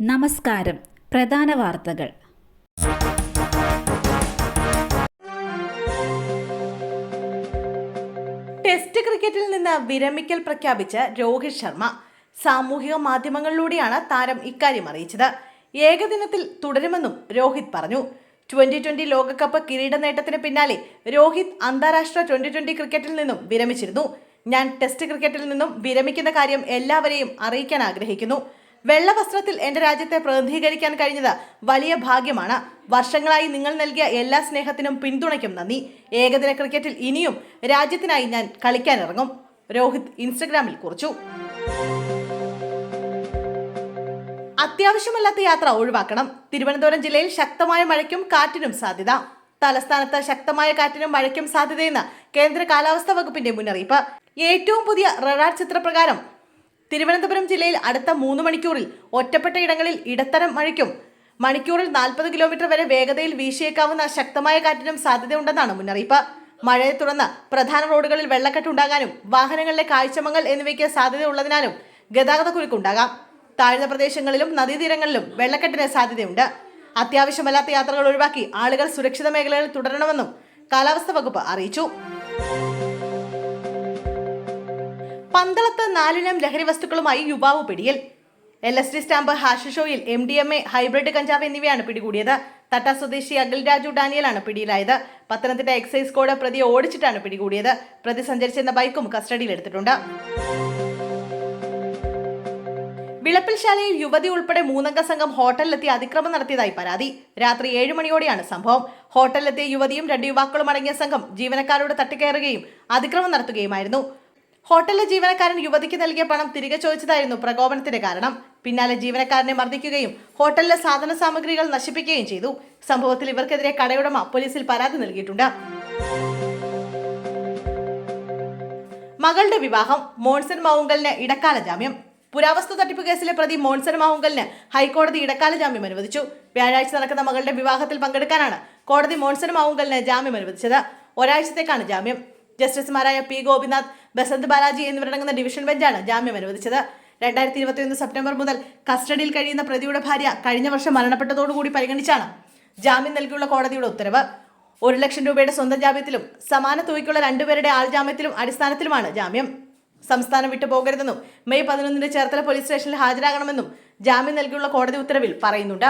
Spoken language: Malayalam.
നമസ്കാരം. പ്രധാന വാർത്തകൾ. ടെസ്റ്റ് ക്രിക്കറ്റിൽ നിന്ന് വിരമിക്കൽ പ്രഖ്യാപിച്ച രോഹിത് ശർമ്മ സാമൂഹിക മാധ്യമങ്ങളിലൂടെയാണ് താരം ഇക്കാര്യം അറിയിച്ചത്. ഏകദിനത്തിൽ തുടരുമെന്നും രോഹിത് പറഞ്ഞു. 2020 ലോകകപ്പ് കിരീട നേട്ടത്തിന് പിന്നാലെ രോഹിത് അന്താരാഷ്ട്ര 2020 ക്രിക്കറ്റിൽ നിന്നും വിരമിച്ചിരുന്നു. ഞാൻ ടെസ്റ്റ് ക്രിക്കറ്റിൽ നിന്നും വിരമിക്കുന്ന കാര്യം എല്ലാവരെയും അറിയിക്കാൻ ആഗ്രഹിക്കുന്നു. വെള്ള വസ്ത്രത്തിൽ എന്റെ രാജ്യത്തെ പ്രതിനിധീകരിക്കാൻ കഴിഞ്ഞത് വലിയ ഭാഗ്യമാണ്. വർഷങ്ങളായി നിങ്ങൾ നൽകിയ എല്ലാ സ്നേഹത്തിനും പിന്തുണയ്ക്കും നന്ദി. ഏകദിന ക്രിക്കറ്റിൽ ഇനിയും രാജ്യത്തിനായി ഞാൻ കളിക്കാനിറങ്ങും, രോഹിത് ഇൻസ്റ്റഗ്രാമിൽ കുറിച്ചു. അത്യാവശ്യമല്ലാത്ത യാത്ര ഒഴിവാക്കണം. തിരുവനന്തപുരം ജില്ലയിൽ ശക്തമായ മഴയ്ക്കും കാറ്റിനും സാധ്യത. തലസ്ഥാനത്ത് ശക്തമായ കാറ്റിനും മഴയ്ക്കും സാധ്യതയെന്ന് കേന്ദ്ര കാലാവസ്ഥാ വകുപ്പിന്റെ മുന്നറിയിപ്പ്. ഏറ്റവും പുതിയ റഡാർ ചിത്രപ്രകാരം തിരുവനന്തപുരം ജില്ലയിൽ അടുത്ത 3 മണിക്കൂറിൽ ഒറ്റപ്പെട്ട ഇടങ്ങളിൽ ഇടത്തരം മഴയ്ക്കും മണിക്കൂറിൽ 40 കിലോമീറ്റർ വരെ വേഗതയിൽ വീശിയേക്കാവുന്ന ശക്തമായ കാറ്റിനും സാധ്യതയുണ്ടെന്നാണ് മുന്നറിയിപ്പ്. മഴയെ തുടർന്ന് പ്രധാന റോഡുകളിൽ വെള്ളക്കെട്ടുണ്ടാകാനും വാഹനങ്ങളിലെ കാഴ്ചമങ്ങൽ എന്നിവയ്ക്ക് സാധ്യതയുള്ളതിനാലും ഗതാഗതക്കുരുക്കുണ്ടാകാം. താഴ്ന്ന പ്രദേശങ്ങളിലും നദീതീരങ്ങളിലും വെള്ളക്കെട്ടിന് സാധ്യതയുണ്ട്. അത്യാവശ്യമല്ലാത്ത യാത്രകൾ ഒഴിവാക്കി ആളുകൾ സുരക്ഷിത മേഖലകളിൽ തുടരണമെന്നും കാലാവസ്ഥാ വകുപ്പ് അറിയിച്ചു. പന്തളത്ത് 4 ഇനം ലഹരി വസ്തുക്കളുമായി യുവാവ് പിടിയിൽ. LSD stamp, hashish oil, MDMA, hybrid കഞ്ചാവ് എന്നിവയാണ് പിടികൂടിയത്. തട്ട സ്വദേശി അഖിൽ രാജു ഡാനിയലാണ് പിടിയിലായത്. പത്തനംതിട്ട എക്സൈസ് കോഡ് പ്രതിയെ ഓടിച്ചിട്ടാണ് പിടികൂടിയത്. പ്രതി സഞ്ചരിച്ചിരുന്ന ബൈക്കും കസ്റ്റഡിയിലെടുത്തിട്ടുണ്ട്. വിളപ്പിൽശാലയിൽ യുവതി ഉൾപ്പെടെ 3 അംഗ സംഘം ഹോട്ടലിലെത്തി അതിക്രമം നടത്തിയതായി പരാതി. രാത്രി 7 മണിയോടെയാണ് സംഭവം. ഹോട്ടലിലെത്തിയ യുവതിയും 2 യുവാക്കളും അടങ്ങിയ സംഘം ജീവനക്കാരോട് തട്ടിക്കയറുകയും അതിക്രമം നടത്തുകയുമായിരുന്നു. ഹോട്ടലിലെ ജീവനക്കാരൻ യുവതിക്ക് നൽകിയ പണം തിരികെ ചോദിച്ചതായിരുന്നു പ്രകോപനത്തിന് കാരണം. പിന്നാലെ ജീവനക്കാരനെ മർദ്ദിക്കുകയും ഹോട്ടലിലെ സാധന സാമഗ്രികൾ നശിപ്പിക്കുകയും ചെയ്തു. സംഭവത്തിൽ ഇവർക്കെതിരെ കടയുടമ പോലീസിൽ പരാതി നൽകിയിട്ടുണ്ട്. മകളുടെ വിവാഹം, മോൺസൺ മാവുങ്കലിന് ഇടക്കാല ജാമ്യം. പുരാവസ്തു തട്ടിപ്പ് കേസിലെ പ്രതി മോൺസൺ മാവുങ്കലിന് ഹൈക്കോടതി ഇടക്കാല ജാമ്യം അനുവദിച്ചു. വ്യാഴാഴ്ച നടക്കുന്ന മകളുടെ വിവാഹത്തിൽ പങ്കെടുക്കാനാണ് കോടതി മോൺസൺ മാവുങ്കലിന് ജാമ്യം അനുവദിച്ചത്. ഒരാഴ്ചത്തേക്കാണ് ജാമ്യം. ജസ്റ്റിസുമാരായ P. ഗോപിനാഥ്, ബസന്ത് ബാലാജി എന്നിവരടങ്ങുന്ന ഡിവിഷൻ ബെഞ്ചാണ് ജാമ്യം അനുവദിച്ചത്. 2021 സെപ്റ്റംബർ മുതൽ കസ്റ്റഡിയിൽ കഴിയുന്ന പ്രതിയുടെ ഭാര്യ കഴിഞ്ഞ വർഷം മരണപ്പെട്ടതോടുകൂടി പരിഗണിച്ചാണ് ജാമ്യം നൽകിയുള്ള കോടതിയുടെ ഉത്തരവ്. 1 ലക്ഷം രൂപയുടെ സ്വന്തം ജാമ്യത്തിലും സമാന തുകയ്ക്കുള്ള 2 പേരുടെ ആൾ ജാമ്യത്തിലും അടിസ്ഥാനത്തിലുമാണ് ജാമ്യം. സംസ്ഥാനം വിട്ടു പോകരുതെന്നും മെയ് 11 ചേർത്തല പോലീസ് സ്റ്റേഷനിൽ ഹാജരാകണമെന്നും ജാമ്യം നൽകിയുള്ള കോടതി ഉത്തരവിൽ പറയുന്നുണ്ട്.